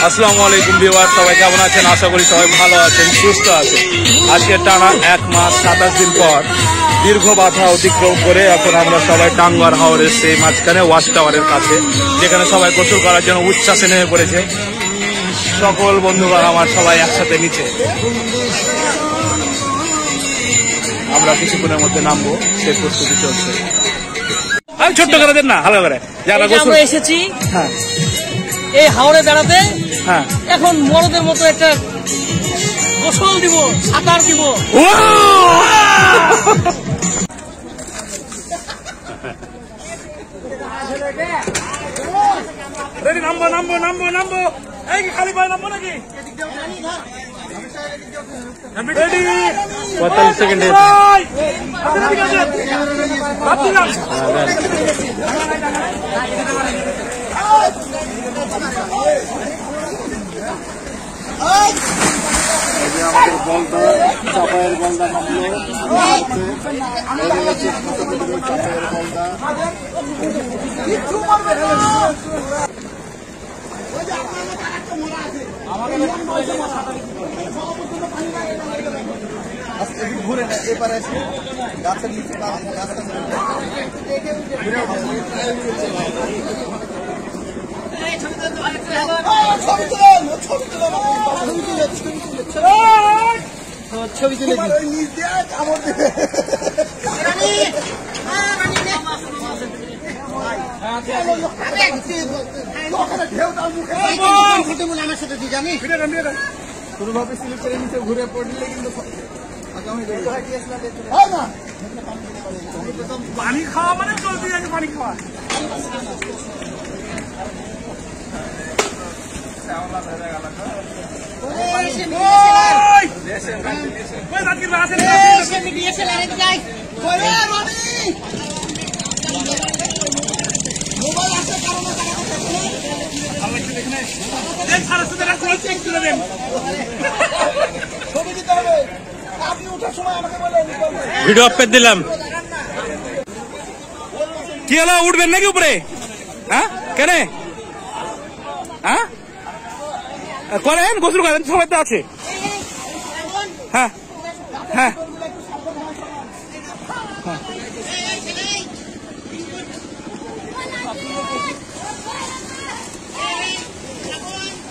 আসসালামু আলাইকুম ভিউয়ার, সবাই কেমন আছেন? আশা করি সবাই ভালো আছেন, সুস্থ আছেন। আজকে টানা 1 মাস 27 দিন পর দীর্ঘ বাধা অতিক্রম করে এখন আমরা সবাই টাঙ্গুয়ার হাওরের সেই মাঝখানে ওয়াচ টাওয়ারের কাছে, যেখানে সবাই গোসল করার জন্য উচ্ছ্বাসে নেমে পড়েছে। সকল বন্ধুগণ আমার সবাই একসাথে নিচে, আমরা কিছুক্ষণের মধ্যে নামবো, সেই প্রস্তুতি চলছে। আমি ছোট্ট করে দেন না, হালকা করে। আমরা এসেছি হ্যাঁ এই হাওড়ে বেড়াতে। হ্যাঁ, এখন মরদের মতো একটা গোসল দিব, সাঁতার দিব। নামবো নামবো নামবো নামবো, এই কি খালি পায়ে নামবো নাকি? 45 সেকেন্ডে আমাদের বলদা, চাপায়ের বলদা নামলো। চাপায়ের বলদা ঘুরে না, এবার এসে গাছের নিচে ছবি তুলে আমার সাথে তুই জানিস কোনোভাবে সিলেক্টের নিচে ঘুরে পড়লে কিন্তু পানি খাওয়া মানে চলতে যাচ্ছে, পানি খাওয়া। ভিডিও অফ করে দিলাম। কি হলো, উঠবেন নাকি উপরে? হ্যাঁ কেন? হ্যাঁ করেন, গোসল করেন, সবাই তো আছে। হ্যাঁ হ্যাঁ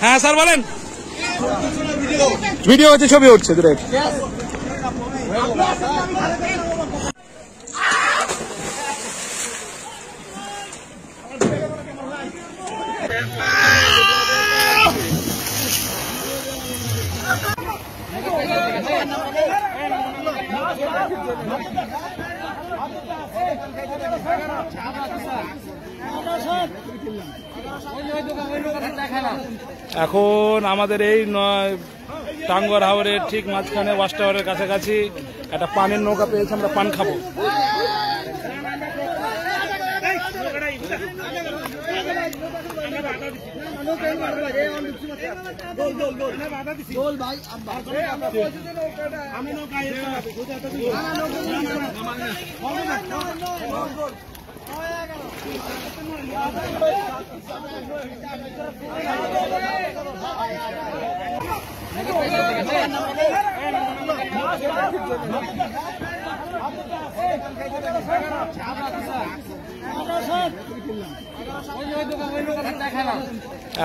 হ্যাঁ স্যার বলেন। ভিডিও হচ্ছে, ছবি উঠছে দূরে। এখন আমাদের এই টাঙ্গুয়ার হাওরের ঠিক মাঝখানে ওয়াচ টাওয়ারের কাছাকাছি একটা পানের নৌকা পেয়েছে, আমরা পান খাবো।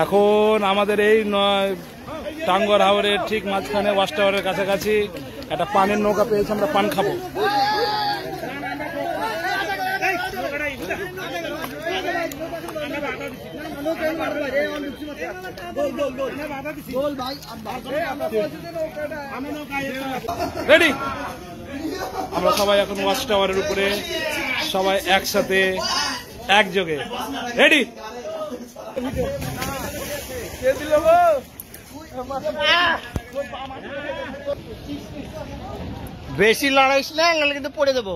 এখন আমাদের এই টাঙ্গুয়ার হাওরের ঠিক মাঝখানে ওয়াচ টাওয়ারের কাছাকাছি একটা পানের নৌকা পেয়েছে, আমরা পান খাবো। রেডি? আমরা সবাই এখন ওয়াচ টাওয়ারের উপরে, সবাই একসাথে একযোগে রেডি। বেশি লড়াইস না, কিন্তু পড়ে দেবো।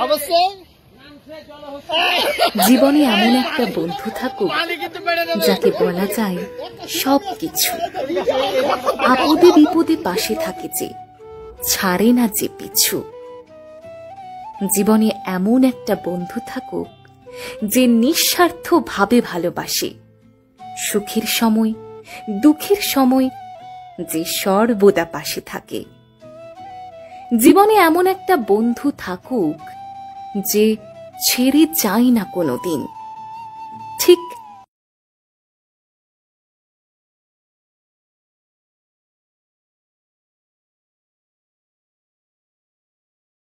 অবশ্যই জীবনে এমন একটা বন্ধু থাকুক যাকে বলা যায় সবকিছু, আপদে বিপদে পাশে থাকে যে, ছাড়ে না যে পিছু। জীবনে এমন একটা বন্ধু থাকুক যে নিঃস্বার্থ ভাবে ভালোবাসে, সুখের সময় দুঃখের সময় যে সর্বদা পাশে থাকে। জীবনে এমন একটা বন্ধু থাকুক যে ছেড়ে যায় না কোনোদিন।